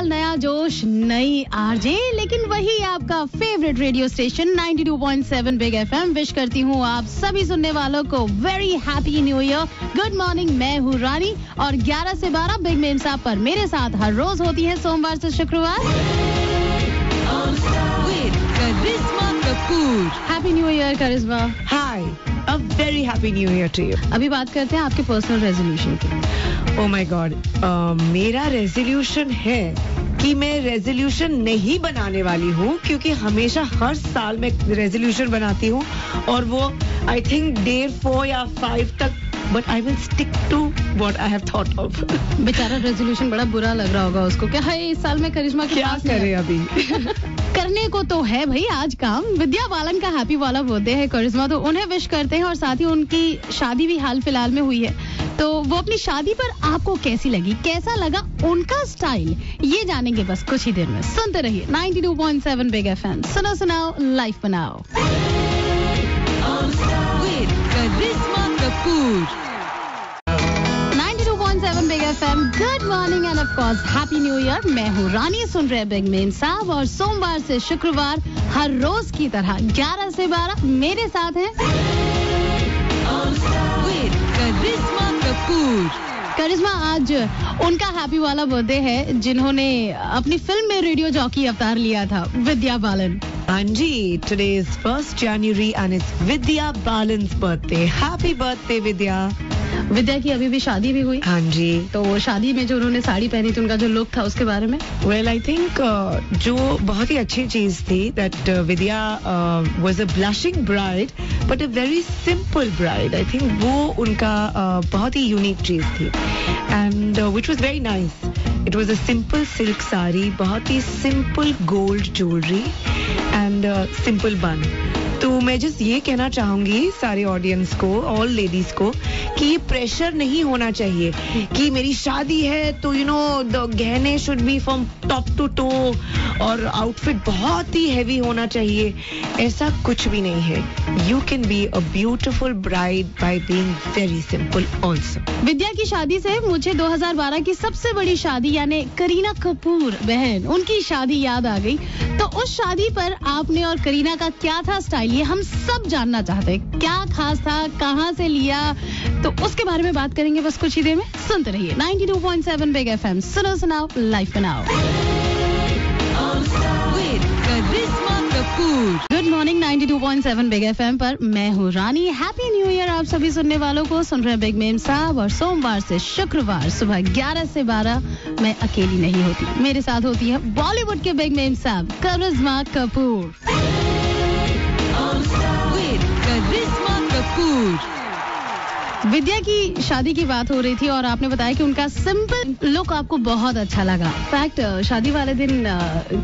साल, नया जोश, नई आरजे, लेकिन वही आपका favourite radio station 92.7 big FM. Wish करती हूँ आप सभी सुनने वालों को very happy new year. Good morning, मैं हूँ रानी और 11 से 12 बिग मेम साहब पर मेरे साथ हर रोज होती है सोमवार से शुक्रवार। Happy new year Karishma. Hi, a very happy new year to you. अभी बात करते हैं आपके पर्सनल रेजोल्यूशन की। ओह माय गॉड, मेरा रेजोल्यूशन है कि मैं रेजोल्यूशन नहीं बनाने वाली हूँ, क्योंकि हमेशा हर साल मैं रेजोल्यूशन बनाती हूँ और वो आई थिंक डे 4 या 5 तक, but I will stick to what I have thought of. बेचारा रेजोल्यूशन बड़ा बुरा लग रहा होगा उसको, क्या है इस साल में करिश्मा के क्या पास करे अभी। करने को तो है भाई आज काम। विद्या बालन का हैप्पी वाला बर्थडे है करिश्मा, तो उन्हें विश करते हैं और साथ ही उनकी शादी भी हाल फिलहाल में हुई है, तो वो अपनी शादी पर आपको कैसी लगी, कैसा लगा उनका स्टाइल, ये जानेंगे बस कुछ ही देर में। सुनते रहिए 92.7 बिग एफएम। सुनो सुनाओ, लाइफ बनाओ। 92.7 big FM. Good morning end of course happy new year. मैं हूँ रानी, सुन रहे बिग मेम साहब, और सोमवार से शुक्रवार हर रोज की तरह 11 से 12 मेरे साथ हैं करिश्मा। आज उनका हैप्पी वाला बर्थडे है जिन्होंने अपनी फिल्म में रेडियो जॉकी अवतार लिया था, विद्या बालन। हाँ जी, today is 1 January and it's Vidya Balan's birthday. Happy birthday Vidya. Vidya की अभी भी शादी भी हुई। हाँ जी, तो वो शादी में जो उन्होंने साड़ी पहनी थी, उनका जो लुक था, उसके बारे में वेल आई थिंक जो बहुत ही अच्छी चीज थी that Vidya was a blushing bride but a very simple bride. I think वो उनका बहुत ही यूनिक चीज थी and which was very nice. It was a simple silk sari, बहुत ही simple gold jewellery and simple bun. तो मैं जस्ट ये कहना चाहूंगी सारे ऑडियंस को, ऑल लेडीज को, कि ये प्रेशर नहीं होना चाहिए कि मेरी शादी है तो यू नो द गहने should be from top to toe और आउटफिट बहुत ही हैवी होना चाहिए। ऐसा कुछ भी नहीं है। You can be a beautiful bride by being very simple also. Vidya की शादी से मुझे 2012 की सबसे बड़ी शादी यानी करीना कपूर बहन, उनकी शादी याद आ गई। तो उस शादी पर आपने और करीना का क्या था स्टाइल, ये हम सब जानना चाहते हैं। क्या खास था, कहाँ से लिया, तो उसके बारे में बात करेंगे बस कुछ ही देर में। सुनते रहिए 92.7 बिग एफएम। सुनो सुनाओ, लाइफ बनाओ। गुड मॉर्निंग 92.7 बिग एफएम पर मैं हूँ रानी। हैप्पी न्यू ईयर आप सभी सुनने वालों को। सुन रहे बिग मेम साहब, और सोमवार से शुक्रवार सुबह 11 से 12 मैं अकेली नहीं होती, मेरे साथ होती है बॉलीवुड के बिग मेम साहब करिश्मा कपूर। विद्या की शादी की बात हो रही थी और आपने बताया कि उनका सिंपल लुक आपको बहुत अच्छा लगा। फैक्ट शादी वाले दिन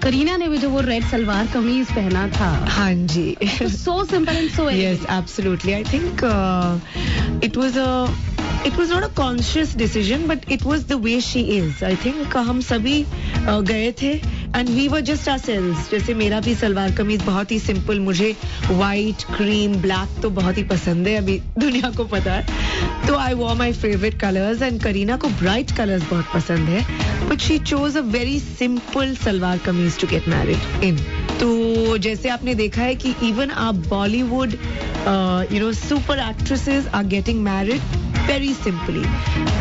करीना ने भी जो वो रेड सलवार कमीज पहना था, हाँ जी, so simple and so yes absolutely. I think it was not a conscious decision but it was the way she is. I think हम सभी गए थे and we were just ourselves. जैसे मेरा भी सलवार कमीज बहुत ही सिंपल, मुझे व्हाइट, क्रीम, ब्लैक तो बहुत ही पसंद है, अभी दुनिया को पता है। तो I wore my favorite colors and Kareena को ब्राइट कलर्स बहुत पसंद है, but she chose a very simple salwar kameez to get married in. तो जैसे आपने देखा है कि even our Bollywood super actresses are getting married very simply.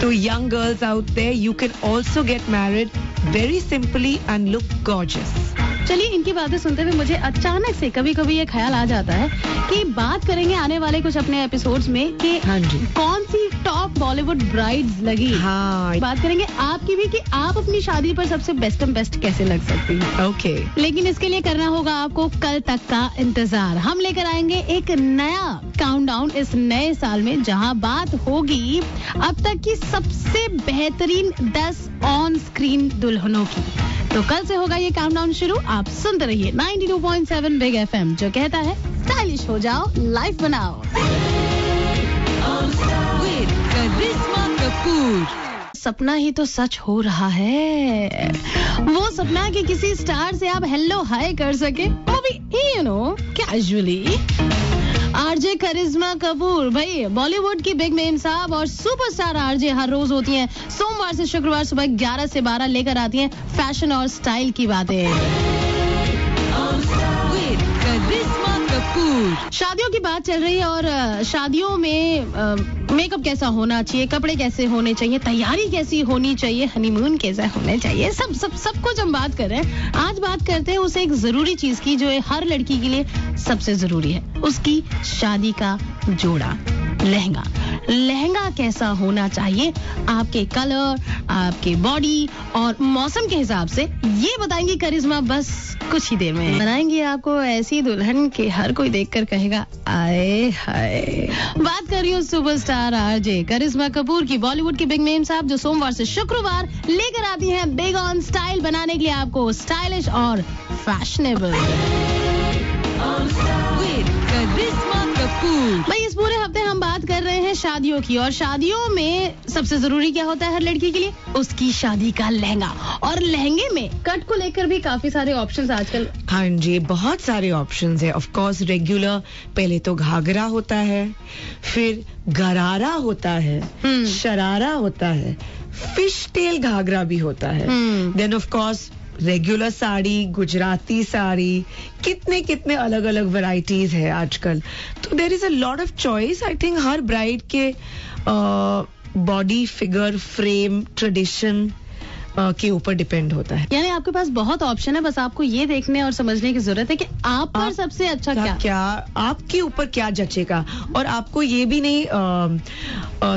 To young girls out there, you can also get married very simply and look gorgeous. चलिए, इनकी बातें सुनते हुए मुझे अचानक से कभी कभी ये ख्याल आ जाता है कि बात करेंगे आने वाले कुछ अपने एपिसोड्स में कि हाँ जी, कौन सी टॉप बॉलीवुड ब्राइड्स लगी। हाँ, बात करेंगे आपकी भी कि आप अपनी शादी पर सबसे बेस्ट कैसे लग सकती हैं। ओके, लेकिन इसके लिए करना होगा आपको कल तक का इंतजार। हम लेकर आएंगे एक नया काउंटडाउन इस नए साल में, जहां बात होगी अब तक की सबसे बेहतरीन 10 ऑन स्क्रीन दुल्हनों की। तो कल से होगा ये काउंटडाउन शुरू। आप सुनते रहिए 92.7 बिग एफएम, जो कहता है स्टाइलिश हो जाओ, लाइफ बनाओ। सपना ही तो सच हो रहा है, वो सपना कि किसी स्टार से आप हेलो हाय कर सके, वो भी कैजुअली। आरजे करिश्मा कपूर, भाई बॉलीवुड की बिग नेम साहब और सुपरस्टार आरजे हर रोज होती हैं सोमवार से शुक्रवार सुबह 11 से 12 लेकर आती हैं फैशन और स्टाइल की बातें। शादियों की बात चल रही है और शादियों में मेकअप कैसा होना चाहिए, कपड़े कैसे होने चाहिए, तैयारी कैसी होनी चाहिए, हनीमून कैसा होना चाहिए, सब कुछ हम बात कर रहे हैं। आज बात करते हैं उस एक जरूरी चीज की जो हर लड़की के लिए सबसे जरूरी है, उसकी शादी का जोड़ा, लहंगा। लहंगा कैसा होना चाहिए, आपके कलर, आपके बॉडी और मौसम के हिसाब से ये बताएंगी करिश्मा बस कुछ ही देर में। बनाएंगी आपको ऐसी दुल्हन के हर कोई देखकर कहेगा आए हाय। बात कर रही हूँ सुपरस्टार आरजे करिश्मा कपूर की, बॉलीवुड की बिग नेम साहब जो सोमवार से शुक्रवार लेकर आती हैं बिग ऑन स्टाइल बनाने के लिए आपको स्टाइलिश और फैशनेबल। भाई इस पूरे हफ्ते हम बात कर रहे हैं शादियों की, और शादियों में सबसे जरूरी क्या होता है हर लड़की के लिए, उसकी शादी का लहंगा। और लहंगे में कट को लेकर भी काफी सारे ऑप्शंस आजकल। हाँ जी, बहुत सारे ऑप्शंस है। ऑफ कोर्स रेगुलर पहले तो घाघरा होता है, फिर गरारा होता है, शरारा होता है, फिश टेल घाघरा भी होता है, then of course regular sari, Gujarati sari, कितने कितने अलग अलग वैरायटीज है आजकल। तो there is a lot of choice. I think हर ब्राइड के बॉडी फिगर, फ्रेम, ट्रेडिशन के ऊपर डिपेंड होता है। यानी आपके पास बहुत ऑप्शन है, बस आपको ये देखने और समझने की जरूरत है कि आप पर सबसे अच्छा क्या आपके ऊपर क्या जचेगा। और आपको ये भी नहीं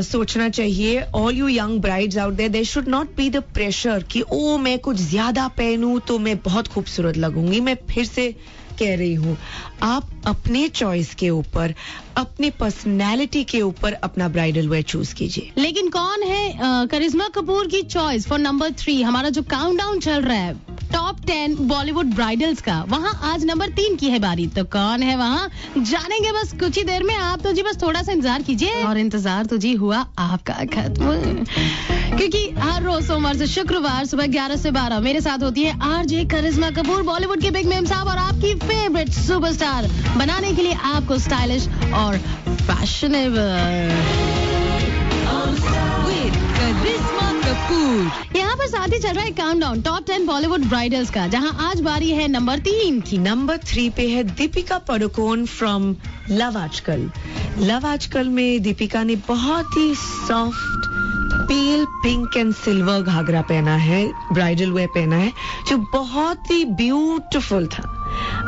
सोचना चाहिए, all you young brides out there, there should not be the pressure कि ओ मैं कुछ ज्यादा पहनूं तो मैं बहुत खूबसूरत लगूंगी। मैं फिर से कह रही हूँ, आप अपने चॉइस के ऊपर, अपने पर्सनैलिटी के ऊपर अपना ब्राइडल वेयर चूज कीजिए। लेकिन कौन है करिश्मा कपूर की चॉइस फॉर नंबर 3? हमारा जो काउंटडाउन चल रहा है टॉप 10 बॉलीवुड ब्राइडल्स का, वहाँ आज नंबर 3 की है बारी। तो कौन है वहाँ, जानेंगे बस कुछ ही देर में। आप तो जी बस थोड़ा सा इंतजार कीजिए, और इंतजार तो जी हुआ आपका खत्म, क्योंकि हर रोज सोमवार से शुक्रवार सुबह 11 से 12 मेरे साथ होती है आरजे करिश्मा कपूर, बॉलीवुड के बिग नेम साहब और आपकी फेवरेट सुपरस्टार, बनाने के लिए आपको स्टाइलिश और फैशनेबल। यहाँ पर साथ ही चल रहा है काउंटडाउन टॉप 10 बॉलीवुड ब्राइडल्स का, जहाँ आज बारी है नंबर 3 की। नंबर 3 पे है Deepika Padukone from love Aajkal. Love Aajkal में दीपिका ने बहुत ही soft pale pink and silver घाघरा पहना है, ब्राइडल वेयर पहना है, जो बहुत ही ब्यूटीफुल था।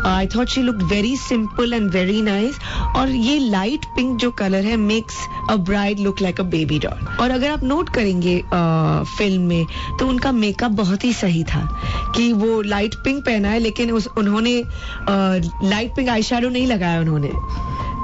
I thought she looked very simple and very nice. और ये लाइट पिंक जो कलर है makes a bride look like a baby doll. और अगर आप नोट करेंगे फिल्म में, तो उनका मेकअप बहुत ही सही था कि वो लाइट पिंक पहना है, लेकिन उन्होंने लाइट पिंक आई शैडो नहीं लगाया उन्होंने।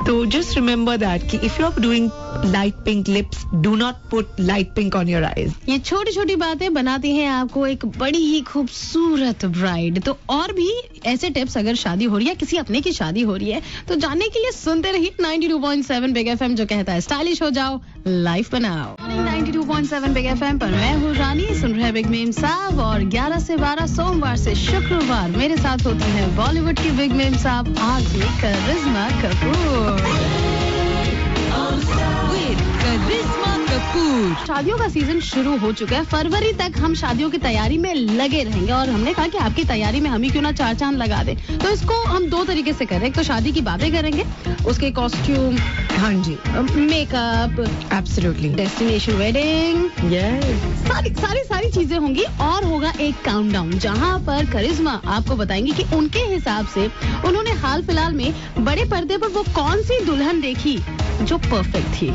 तो जस्ट रिमेम्बर दैट कि if you are doing light pink lips, do not put light pink on your eyes. ये छोटी छोटी बातें बनाती हैं आपको एक बड़ी ही खूबसूरत ब्राइड। तो और भी ऐसे टिप्स, अगर शादी हो रही है, किसी अपने की शादी हो रही है, तो जानने के लिए सुनते रहिए 92.7 बिग एफएम, जो कहता है स्टाइलिश हो जाओ, लाइफ बनाओ। 92.7 बिग एफएम पर मैं हूँ रानी, सुन रहे बिग नेम साहब, और 11 से 12 सोमवार से शुक्रवार मेरे साथ होती है बॉलीवुड की बिग नेम साहब आरजे करिश्मा कपूर। शादियों का सीजन शुरू हो चुका है, फरवरी तक हम शादियों की तैयारी में लगे रहेंगे, और हमने कहा कि आपकी तैयारी में हम ही क्यों ना 4 चांद लगा दें। तो इसको हम 2 तरीके से करें, एक तो शादी की बातें करेंगे, उसके कॉस्ट्यूम, हाँ जी, मेकअप, एब्सोल्युटली, डेस्टिनेशन वेडिंग, सारी चीजें होंगी, और होगा एक काउंटडाउन जहां पर करिश्मा आपको बताएंगी कि उनके हिसाब से उन्होंने हाल फिलहाल में बड़े पर्दे पर वो कौन सी दुल्हन देखी जो परफेक्ट थी।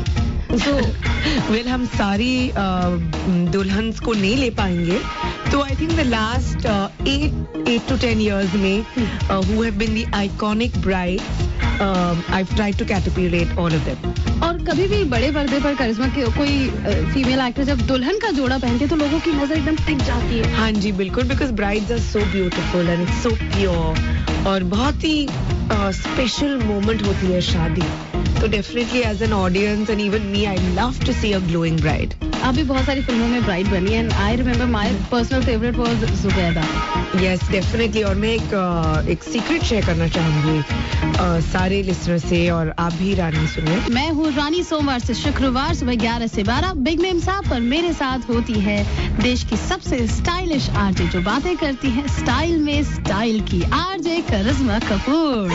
वेल हम सारी दुल्हन को नहीं ले पाएंगे, तो I think the last 8 to 10 years में who have been the iconic brides, I've tried to captivate all of them. और कभी भी बड़े पर्दे पर करिश्मा की कोई फीमेल एक्टर जब दुल्हन का जोड़ा पहनती है तो लोगों की नजर एकदम टिक जाती है। हाँ जी बिल्कुल, because brides are so beautiful and it's so pure, और बहुत ही स्पेशल मोमेंट होती है शादी। तो definitely as an audience and even me I love to see a glowing bride. आप भी बहुत सारी फिल्मों में ब्राइड बनी है and I remember my personal favourite was Zubeidaa. Yes definitely. और मैं एक सीक्रेट शेयर करना चाहूंगी सारे लिसनर से, और आप भी रानी सुनिए. मैं हूँ रानी. सोमवार से शुक्रवार सुबह 11 से 12 बिग मेम साहब पर मेरे साथ होती है देश की सबसे स्टाइलिश आरजे जो बातें करती है स्टाइल में स्टाइल की, आरजे करिश्मा कपूर.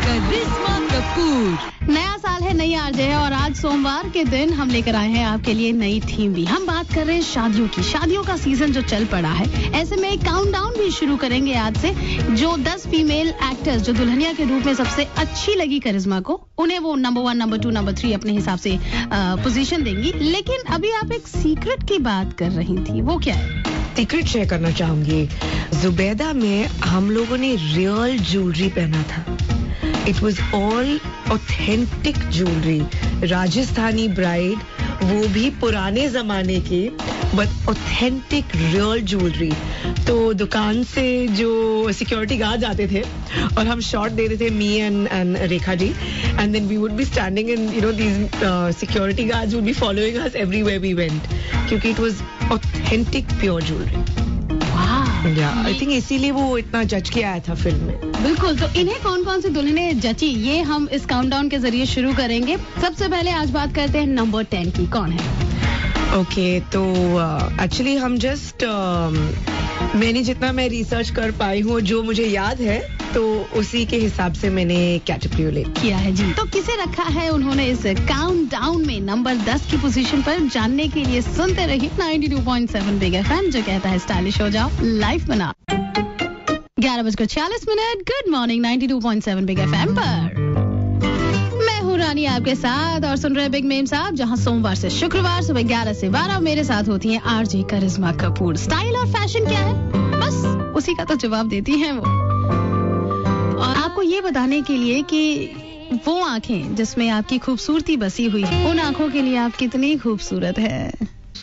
करिश्मा कपूर. नया साल है, नई आरजे है और आज सोमवार के दिन हम लेकर आए हैं आपके लिए नई थीम भी. हम बात कर रहे हैं शादियों की. शादियों का सीजन जो चल पड़ा है, ऐसे में एक काउंटडाउन भी शुरू करेंगे आज से. जो 10 फीमेल एक्टर्स जो दुल्हनिया के रूप में सबसे अच्छी लगी करिश्मा को, उन्हें वो नंबर 1, नंबर 2, नंबर 3 अपने हिसाब से पोजीशन देंगी. लेकिन अभी आप एक सीक्रेट की बात कर रही थी, वो क्या है? सीक्रेट शेयर करना चाहूंगी. जुबैदा में हम लोगों ने रियल ज्वेलरी पहना था. It was all authentic jewellery. Rajasthani bride, वो भी पुराने जमाने की, बट ऑथेंटिक रियल ज्वेलरी. तो दुकान से जो सिक्योरिटी गार्ड आते थे और हम शॉट दे रहे थे, me and Rekha ji, and then we would be standing and you know these security guards would be following us everywhere we went, क्योंकि it was authentic pure jewellery. I think इसीलिए वो इतना जज किया आया था फिल्म में. बिल्कुल. तो इन्हें कौन कौन सी दुल्हनें जची, ये हम इस काउंटडाउन के जरिए शुरू करेंगे. सबसे पहले आज बात करते हैं नंबर 10 की. कौन है? ओके, तो एक्चुअली हम जस्ट मैंने जितना मैं रिसर्च कर पाई हूँ, जो मुझे याद है, तो उसी के हिसाब से मैंने कैटेगरी किया है जी. तो किसे रखा है उन्होंने इस काउंटडाउन में नंबर 10 की पोजीशन पर, जानने के लिए सुनते रहिए 92.7 बिग एफएम जो कहता है स्टाइलिश हो जाओ, लाइफ बना. 11:46. गुड मॉर्निंग 92.7 बिग एफएम पर मैं हूँ रानी आपके साथ और सुन रहे बिग मेम साहब, जहाँ सोमवार से शुक्रवार सुबह 11 से 12 मेरे साथ होती हैं आरजे करिश्मा कपूर. स्टाइल और फैशन क्या है, बस उसी का तो जवाब देती हैं वो. और आपको ये बताने के लिए कि वो आंखें जिसमें आपकी खूबसूरती बसी हुई है, उन आंखों के लिए आप कितनी खूबसूरत है,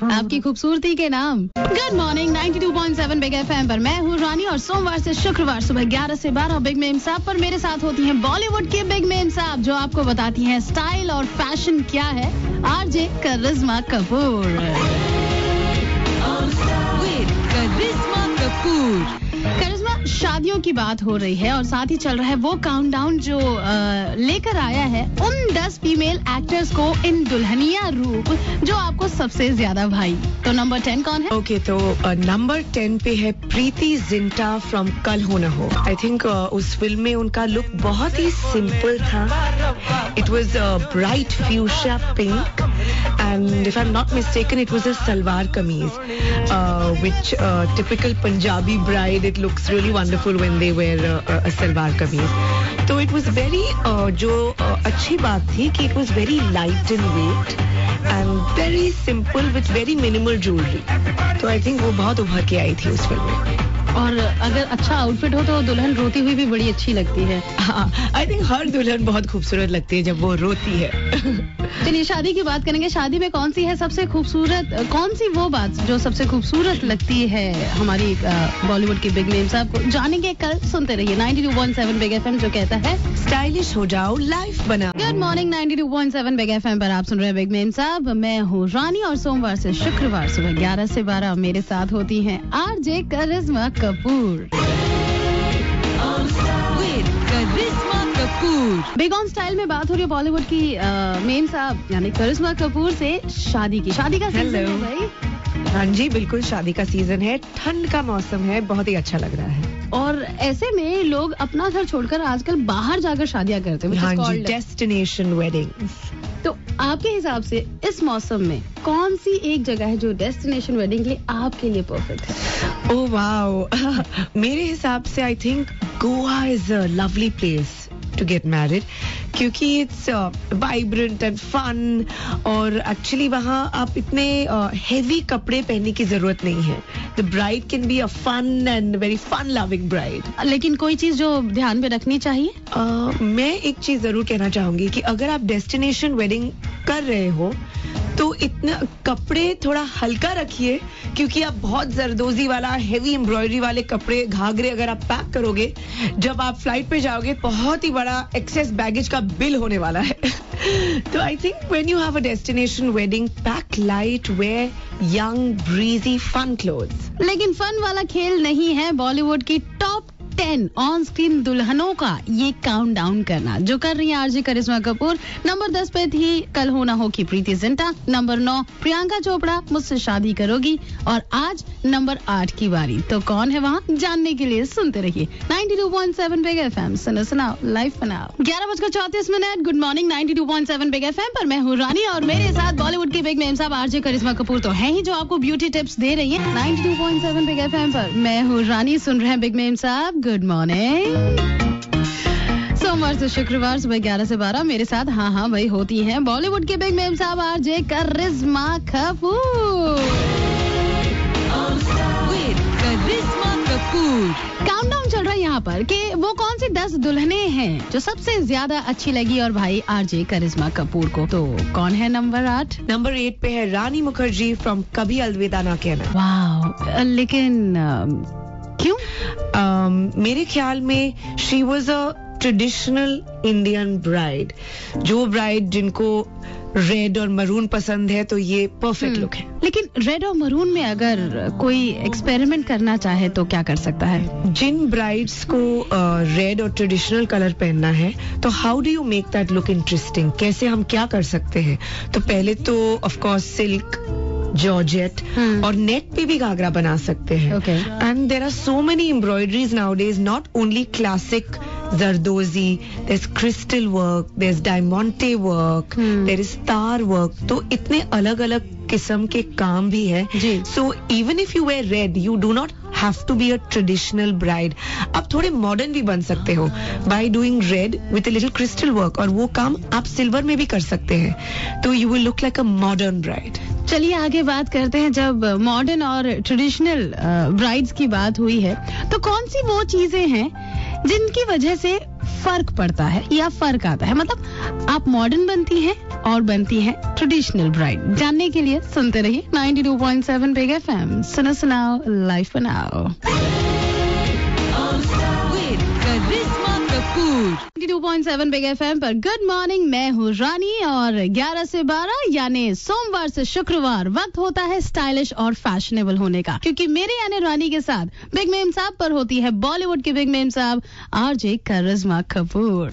आपकी खूबसूरती के नाम. गुड मॉर्निंग 92.7 बिग एफएम पर मैं हूँ रानी और सोमवार से शुक्रवार सुबह 11 से 12 बिग मेम साहब पर मेरे साथ होती हैं बॉलीवुड की बिग मेम साहब जो आपको बताती हैं स्टाइल और फैशन क्या है, आरजे करिश्मा कपूर. करिश्मा कपूर. करिश्मा, शादियों की बात हो रही है और साथ ही चल रहा है वो काउंटडाउन जो लेकर आया है उन 10 फीमेल एक्टर्स को इन दुल्हनिया रूप जो आपको सबसे ज्यादा भाई. तो नंबर 10 कौन है? ओके, तो नंबर 10 पे है प्रीति जिंटा फ्रॉम कल हो न हो. आई थिंक उस फिल्म में उनका लुक बहुत ही सिंपल था. It was bright fuchsia pink and if I am not mistaken it was a salwar kameez which typical Punjabi bride, it looks really wonderful when they wear a salwar kameez. तो it was very जो अच्छी बात थी कि it was very light in weight and very simple with very minimal jewelry. तो I think वो बहुत उभर के आई थी उस फिल्म में. और अगर अच्छा आउटफिट हो तो दुल्हन रोती हुई भी बड़ी अच्छी लगती है. आई थिंक हर दुल्हन बहुत खूबसूरत लगती है जब वो रोती है. चलिए शादी की बात करेंगे. शादी में कौन सी है सबसे खूबसूरत, कौन सी वो बात जो सबसे खूबसूरत लगती है हमारी बॉलीवुड की बिग नेम साहब को, जानेंगे कल. सुनते रहिए 92.7 बिग एफएम जो कहता है स्टाइलिश हो जाओ, लाइफ बना. गुड मॉर्निंग 92.7 बिग एफएम पर आप सुन रहे हैं बिग नेम साहब. मैं हूँ रानी और सोमवार से शुक्रवार सुबह 11 से 12 मेरे साथ होती हैं RJ Karishma Kapoor. Karishma Kapoor. Big on style में बात हो रही है बॉलीवुड की मेम साहब यानी करिश्मा कपूर से शादी की. शादी का सीजन है भाई. हाँ जी बिल्कुल, शादी का सीजन है, ठंड का मौसम है, बहुत ही अच्छा लग रहा है. और ऐसे में लोग अपना घर छोड़कर आजकल बाहर जाकर शादियां करते हैं. हाँ जी, डेस्टिनेशन वेडिंग्स. तो आपके हिसाब से इस मौसम में कौन सी एक जगह है जो डेस्टिनेशन वेडिंग के लिए आपके लिए परफेक्ट है? Oh wow. मेरे हिसाब से I think Goa is a lovely place to get married क्योंकि इट्स वाइब्रेंट एंड फन और एक्चुअली वहाँ आप इतने हेवी कपड़े पहनने की जरूरत नहीं है. The bride can be a fun and very fun loving bride. लेकिन कोई चीज जो ध्यान में रखनी चाहिए, मैं एक चीज जरूर कहना चाहूंगी कि अगर आप डेस्टिनेशन वेडिंग कर रहे हो तो इतना कपड़े थोड़ा हल्का रखिए, क्योंकि आप बहुत जरदोजी वाला हेवी एम्ब्रॉयडरी वाले कपड़े घाघरे अगर आप पैक करोगे, जब आप फ्लाइट पे जाओगे बहुत ही बड़ा एक्सेस बैगेज का बिल होने वाला है. तो I think when you have a destination wedding, pack light, wear young breezy fun clothes. लेकिन फन वाला खेल नहीं है बॉलीवुड की टॉप 10 ऑन स्क्रीन दुल्हनों का ये काउंटडाउन करना, जो कर रही है आरजे करिश्मा कपूर. नंबर 10 पे थी कल होना हो की प्रीति जिंटा. नंबर 9 प्रियंका चोपड़ा मुझसे शादी करोगी. और आज नंबर 8 की बारी. तो कौन है वहाँ, जानने के लिए सुनते रहिए 92.7 बिग एफएम. सुनो सुनाओ लाइव बनाओ. 11:34. गुड मॉर्निंग 92.7 बिग एफएम पर मैं हूँ रानी और मेरे साथ बॉलीवुड की बिग मेम साहब आरजे करिश्मा कपूर तो है ही, जो आपको ब्यूटी टिप्स दे रही है 92.7 बिग एफएम पर. मैं हूँ रानी, सुन रहे हैं बिग मेम साहब. Good morning. सोमवार से शुक्रवार सुबह 11 से 12 मेरे साथ हाँ वही होती हैं बॉलीवुड के बिग मेम साहब आरजे करिश्मा कपूर. काउंटडाउन चल रहा है यहाँ पर कि वो कौन सी 10 दुल्हनें हैं जो सबसे ज्यादा अच्छी लगी और भाई आरजे करिश्मा कपूर को. तो कौन है नंबर 8? नंबर 8 पे है रानी मुखर्जी फ्रॉम कभी अलविदा ना कहना. वाह, लेकिन क्यों? मेरे ख्याल में she was a traditional Indian bride. जो ब्राइड जिनको रेड और मरून पसंद है तो ये परफेक्ट लुक है. लेकिन रेड और मरून में अगर कोई एक्सपेरिमेंट करना चाहे तो क्या कर सकता है? जिन ब्राइड्स को रेड और ट्रेडिशनल कलर पहनना है, तो how do you make that look interesting? कैसे हम क्या कर सकते हैं? तो पहले तो ऑफ कोर्स सिल्क, जॉर्जेट और नेक पे भी घाघरा बना सकते हैं. And there are so many embroideries nowadays, not only classic zardozi, there's crystal work, there's diamante work, there is star work. तो इतने अलग अलग किस्म के काम भी है. So even if you wear red, you do not have to be a traditional bride. आप थोड़े मॉडर्न भी बन सकते हो by doing red with a little crystal work, और वो काम आप सिल्वर में भी कर सकते हैं. तो you will look like a modern bride. चलिए आगे बात करते हैं. जब मॉडर्न और ट्रेडिशनल ब्राइड्स की बात हुई है, तो कौन सी वो चीजें हैं जिनकी वजह से फर्क पड़ता है या फर्क आता है? मतलब आप मॉडर्न बनती हैं और बनती हैं ट्रेडिशनल ब्राइड. जानने के लिए सुनते रहिए 92.7 बिग एफएम. सुनो सुनाओ लाइव बनाओ. 92.7 बिग एफएम पर गुड मॉर्निंग. मैं हूँ रानी और 11 से 12 यानी सोमवार से शुक्रवार वक्त होता है स्टाइलिश और फैशनेबल होने का, क्योंकि मेरे यानी रानी के साथ बिग मेम साहब पर होती है बॉलीवुड के बिग मेम साहब आरजे करिश्मा कपूर.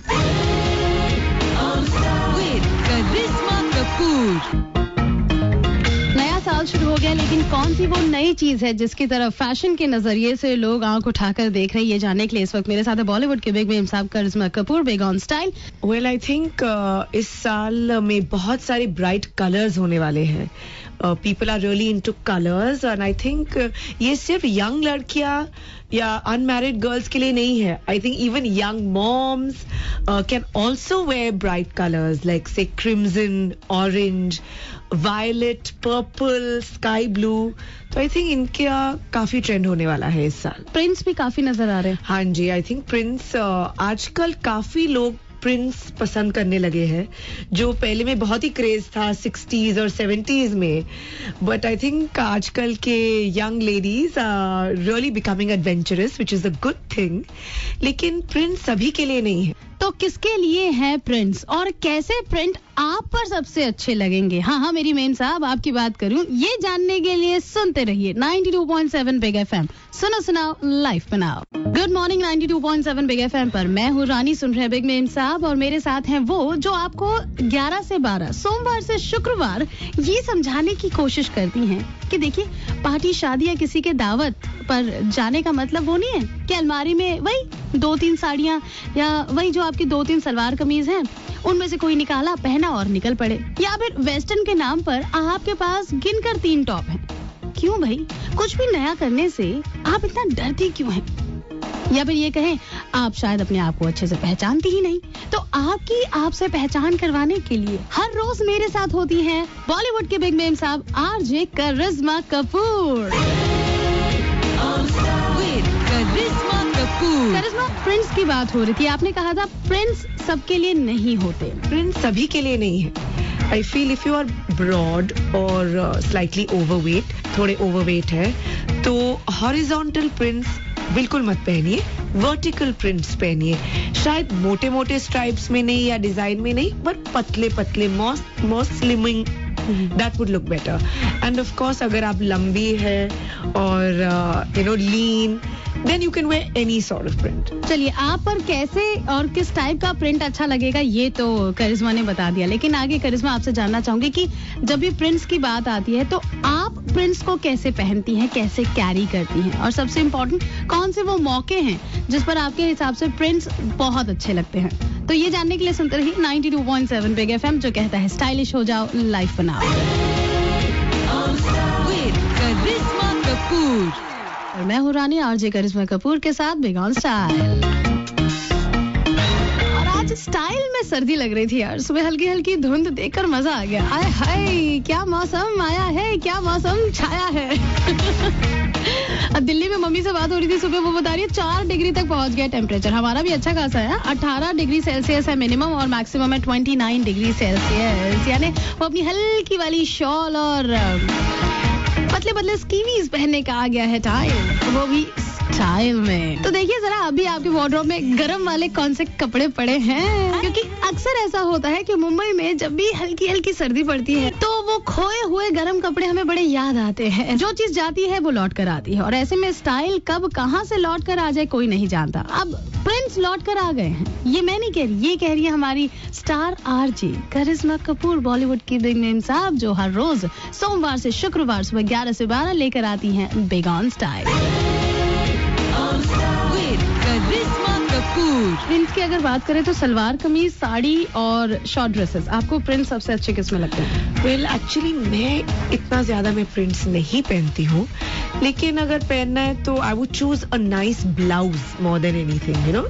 नया साल शुरू हो गया, लेकिन कौन सी वो नई चीज है जिसकी तरफ फैशन के नजरिए से लोग आंख उठाकर देख रहे हैं? ये जानने के लिए इस वक्त मेरे साथ है बॉलीवुड के बिग मेम साहब Karisma Kapoor, big on style. Well I think इस साल में बहुत सारे ब्राइट कलर्स होने वाले हैं. People are really into colours, and I think ये सिर्फ यंग लड़कियां या अनमैरिड गर्ल्स के लिए नहीं है. I think even young moms can also wear bright colours like say crimson, orange, violet, purple, sky blue. तो आई थिंक इनका काफी ट्रेंड होने वाला है इस साल. प्रिंट्स भी काफी नजर आ रहे हैं. हाँ जी, आई थिंक प्रिंट्स आजकल काफी लोग प्रिंट्स पसंद करने लगे हैं, जो पहले में बहुत ही क्रेज था 60s और 70s में. बट आई थिंक आजकल के young ladies are really becoming adventurous, which is a good thing. लेकिन प्रिंट सभी के लिए नहीं है. तो किसके लिए है प्रिंट्स और कैसे प्रिंट आप पर सबसे अच्छे लगेंगे? हाँ मेरी मेम साहब आपकी बात करूं, ये जानने के लिए सुनते रहिए 92.7 बिग एफएम. सुनो सुनाओ लाइव बनाओ. गुड मॉर्निंग 92.7 बिग एफएम पर मैं हूँ रानी, सुन रहे हैं बिग मेम साहब और मेरे साथ हैं वो जो आपको 11 से 12 सोमवार से शुक्रवार ये समझाने की कोशिश करती हैं कि देखिए पार्टी, शादी या किसी के दावत पर जाने का मतलब वो नहीं है कि अलमारी में वही 2-3 साड़ियां या वही जो आपकी 2-3 सलवार कमीज हैं उनमें से कोई निकाला, पहना और निकल पड़े. या फिर वेस्टर्न के नाम पर आपके पास गिनकर 3 टॉप हैं. क्यों भाई, कुछ भी नया करने से आप इतना डरती क्यों हैं? या फिर ये कहें आप शायद अपने आप को अच्छे से पहचानती ही नहीं. तो आपकी आपसे पहचान करवाने के लिए हर रोज मेरे साथ होती हैं बॉलीवुड के बिग मेम साहब आरजे करिश्मा कपूर. करिश्मा, प्रिंट्स की बात हो रही थी. आपने कहा था प्रिंट्स सबके लिए नहीं होते. प्रिंट्स सभी के लिए नहीं है. I feel if you are broad और स्लाइटली ओवरवेट, थोड़े ओवरवेट है, तो हॉरिजॉन्टल प्रिंट्स बिल्कुल मत पहनिए, वर्टिकल प्रिंट्स पहनिए. शायद मोटे मोटे स्ट्राइप्स में नहीं या डिजाइन में नहीं, बट पतले पतले, मोर slimming, that would look better. And of course, अगर आप लंबी है और lean, then you can wear any sort of print. चलिए, आप पर कैसे और किस टाइप का प्रिंट अच्छा लगेगा ये तो करिश्मा ने बता दिया, लेकिन आगे करिश्मा आपसे जानना चाहूंगी कि जब भी प्रिंट्स की बात आती है तो आप प्रिंट्स को कैसे पहनती हैं, कैसे कैरी करती हैं, और सबसे इम्पोर्टेंट कौन से वो मौके हैं जिस पर आपके हिसाब से प्रिंट्स बहुत अच्छे लगते हैं. तो ये जानने के लिए सुनते रहिए 92.7 बिग एफएम, जो कहता है स्टाइलिश हो जाओ, लाइफ बनाओ. करिश्मा कपूर और मैं हूँ रानी, आरजे करिश्मा कपूर के साथ बिग ऑन स्टाइल. और आज स्टाइल में सर्दी लग रही थी यार, सुबह हल्की हल्की धुंध देखकर मजा आ गया. आय हाय, क्या मौसम आया है, क्या मौसम छाया है. दिल्ली में मम्मी से बात हो रही थी सुबह, वो बता रही है 4 डिग्री तक पहुंच गया टेम्परेचर. हमारा भी अच्छा खासा है, 18 डिग्री सेल्सियस है मिनिमम और मैक्सिमम है 29 डिग्री सेल्सियस. यानी वो अपनी हल्की वाली शॉल और पतले पतले स्कीवीज पहनने का आ गया है टाइम, वो भी स्टाइल में. तो देखिए जरा अभी आपके वार्डरोब में गरम वाले कौन से कपड़े पड़े हैं, क्योंकि अक्सर ऐसा होता है कि मुंबई में जब भी हल्की हल्की सर्दी पड़ती है तो वो खोए हुए गरम कपड़े हमें बड़े याद आते हैं. जो चीज जाती है वो लौट कर आती है, और ऐसे में स्टाइल कब कहां से लौट कर आ जाए कोई नहीं जानता. अब प्रिंट्स लौट कर आ गए हैं, ये मैं नहीं कह रही, ये कह रही है हमारी स्टार आरजे करिश्मा कपूर, बॉलीवुड की बिग नेम साहब, जो हर रोज सोमवार से शुक्रवार सुबह 11 से 12 लेकर आती हैं बिग ऑन स्टाइल. प्रिंट की अगर बात करें तो सलवार कमीज, साड़ी और शॉर्ट ड्रेसेस, आपको प्रिंट सबसे अच्छे किस में लगते हैं? वेल एक्चुअली मैं इतना ज्यादा मैं प्रिंट्स नहीं पहनती हूँ, लेकिन अगर पहनना है तो I would choose a nice blouse more than anything,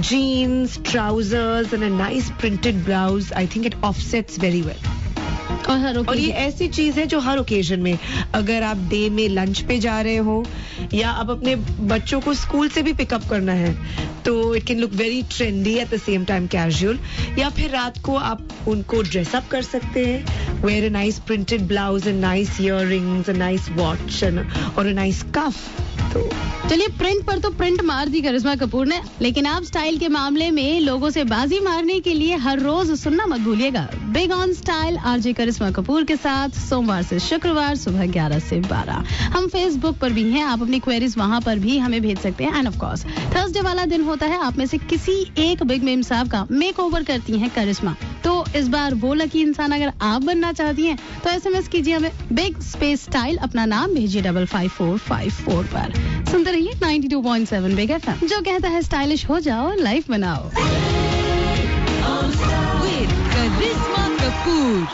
jeans, trousers and a nice printed blouse. I think it offsets very well. और ये ऐसी चीज है जो हर ओकेजन में, अगर आप डे में लंच पे जा रहे हो या आप अपने बच्चों को स्कूल से भी पिकअप करना है, तो it can look very trendy at the same time casual. या फिर रात को आप उनको ड्रेस अप कर सकते हैं, wear a nice printed blouse and nice earrings, a nice watch और अ नाइस कफ. तो चलिए, प्रिंट पर तो प्रिंट मार दी करिश्मा कपूर ने, लेकिन आप स्टाइल के मामले में लोगों से बाजी मारने के लिए हर रोज सुनना मत भूलिएगा big on style RJ Karishma Kapoor के साथ, सोमवार से शुक्रवार सुबह 11 से 12. हम फेसबुक पर भी हैं, आप अपनी क्वेरीज वहां पर भी हमें भेज सकते हैं. एंड ऑफ कोर्स थर्सडे वाला दिन होता है, आप में से किसी एक बिग मेम साहब का मेक ओवर करती हैं करिश्मा. तो इस बार वो लकी इंसान अगर आप बनना चाहती हैं तो SMS कीजिए हमें बिग स्पेस स्टाइल, अपना नाम भेजिए 55454 पर. सुनते रहिए 92.7 बिग एफएम, जो कहता है स्टाइलिश हो जाओ, लाइफ बनाओ. करिश्मा कपूर.